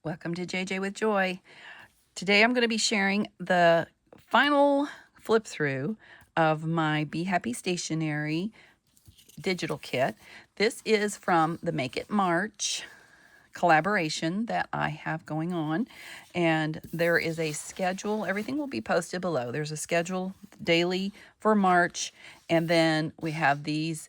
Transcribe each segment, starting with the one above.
Welcome to JJ with Joy. Today I'm going to be sharing the final flip through of my Bee Happy Stationery digital kit. This is from the Make It March collaboration that I have going on, and there is a schedule. Everything will be posted below. There's a schedule daily for March, and then we have these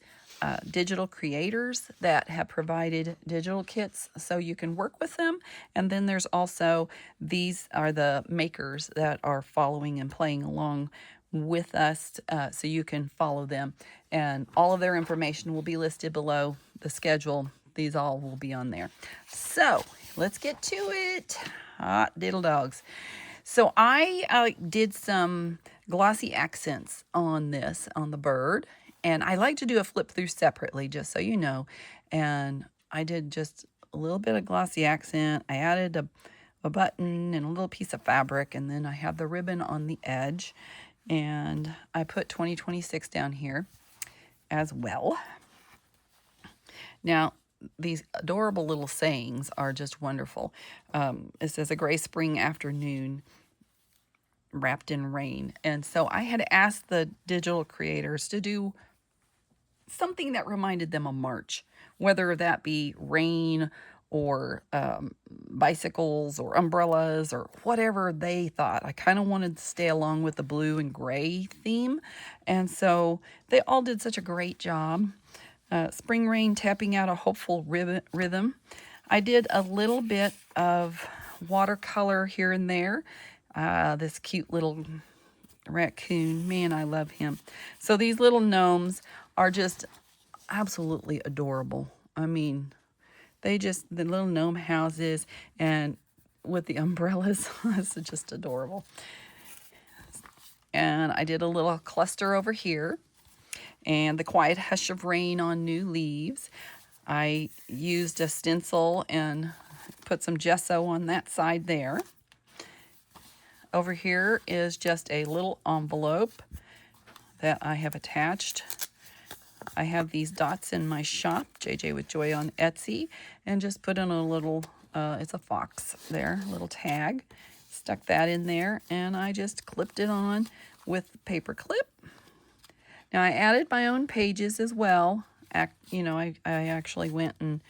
digital creators that have provided digital kits so you can work with them. And then there's also, these are the makers that are following and playing along with us, so you can follow them. And all of their information will be listed below the schedule. These all will be on there. So let's get to it. Hot diddle dogs. So I did some glossy accents on this, on the bird. And I like to do a flip through separately, just so you know. And I did just a little bit of glossy accent. I added a button and a little piece of fabric, and then I have the ribbon on the edge. And I put 2026 down here as well. Now, these adorable little sayings are just wonderful. It says, a gray spring afternoon wrapped in rain. And so I had asked the digital creators to do something that reminded them of March, whether that be rain or bicycles or umbrellas or whatever they thought. I kind of wanted to stay along with the blue and gray theme. And so they all did such a great job. Spring rain tapping out a hopeful rhythm. I did a little bit of watercolor here and there. This cute little raccoon, man, I love him. So these little gnomes are just absolutely adorable. I mean, the little gnome houses and with the umbrellas, it's just adorable. And I did a little cluster over here, and the quiet hush of rain on new leaves. I used a stencil and put some gesso on that side there. Over here is just a little envelope that I have attached. I have these dots in my shop, JJ with Joy on Etsy, and just put in a little, it's a fox there, little tag. Stuck that in there, and I just clipped it on with paper clip. Now, I added my own pages as well. I actually went and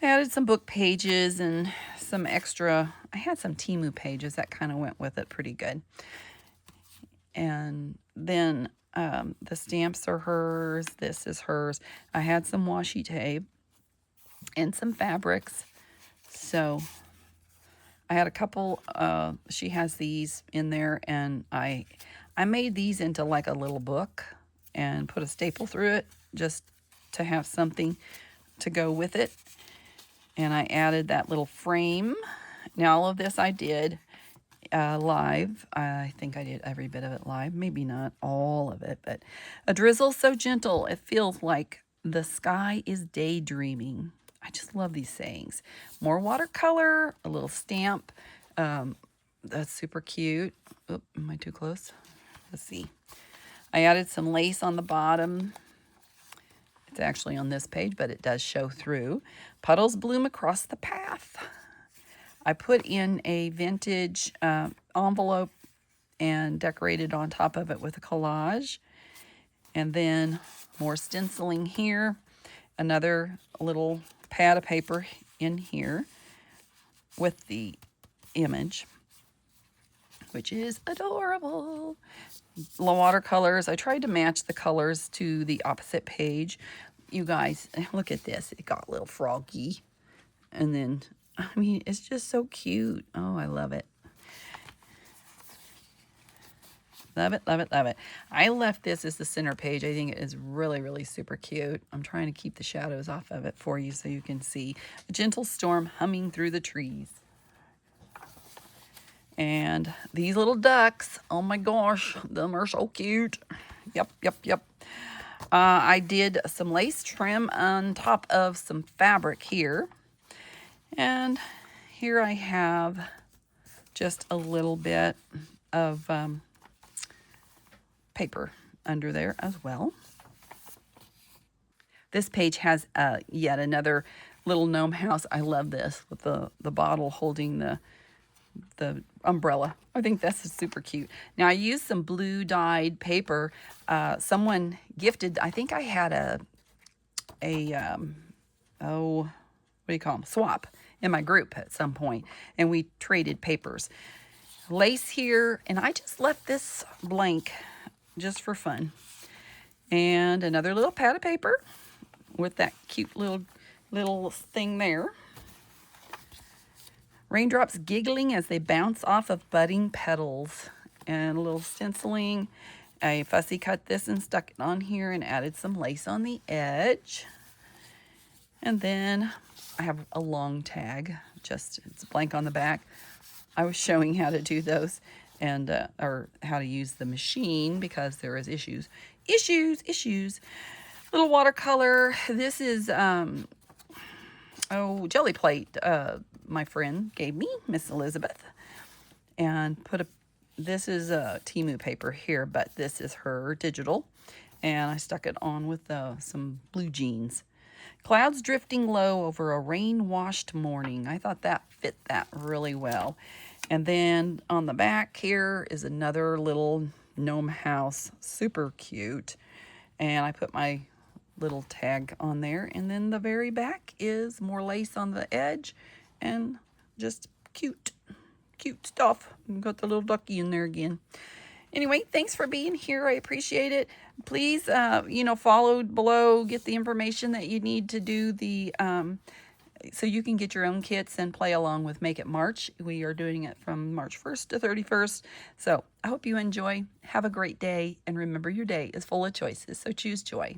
I added some book pages and some extra, I had some Temu pages that kind of went with it pretty good. And then the stamps are hers. This is hers. I had some washi tape and some fabrics. So I had a couple, she has these in there, and I made these into like a little book and put a staple through it just to have something to go with it. And I added that little frame. Now, all of this I did live. I think I did every bit of it live. Maybe not all of it, but a drizzle so gentle it feels like the sky is daydreaming. I just love these sayings. More watercolor, a little stamp. That's super cute. Oop, am I too close? Let's see. I added some lace on the bottom. It's actually on this page, but it does show through. Puddles bloom across the path. I put in a vintage envelope and decorated on top of it with a collage. And then more stenciling here. Another little pad of paper in here with the image, which is adorable. Watercolors. I tried to match the colors to the opposite page. You guys, look at this. It got a little froggy. And then, I mean, it's just so cute. Oh, I love it. Love it, love it, love it. I left this as the center page. I think it is really, really super cute. I'm trying to keep the shadows off of it for you so you can see a gentle storm humming through the trees. And these little ducks, oh my gosh, them are so cute. Yep, yep, yep. I did some lace trim on top of some fabric here. And here I have just a little bit of paper under there as well. This page has yet another little gnome house. I love this with the bottle holding the umbrella. I think that's super cute. Now I used some blue dyed paper. Someone gifted, I think I had oh, what do you call them? Swap in my group at some point, and we traded papers. Lace here, and I just left this blank just for fun. And another little pad of paper with that cute little thing there. Raindrops giggling as they bounce off of budding petals. And a little stenciling. I fussy cut this and stuck it on here and added some lace on the edge. And then I have a long tag. Just, it's blank on the back. I was showing how to do those and or how to use the machine because there is issues. Little watercolor. This is jelly plate. My friend gave me, Miss Elizabeth, and this is a Temu paper here, but this is her digital, and I stuck it on with some blue jeans. Clouds drifting low over a rain-washed morning. I thought that fit that really well. And then on the back here is another little gnome house, super cute. And I put my little tag on there, and then the very back is more lace on the edge and just cute stuff. Got the little ducky in there again. Anyway, thanks for being here. I appreciate it. Please, follow below, get the information that you need to do the so you can get your own kits and play along with Make It March. We are doing it from March 1st to 31st. So I hope you enjoy. Have a great day, and remember, your day is full of choices, so choose joy.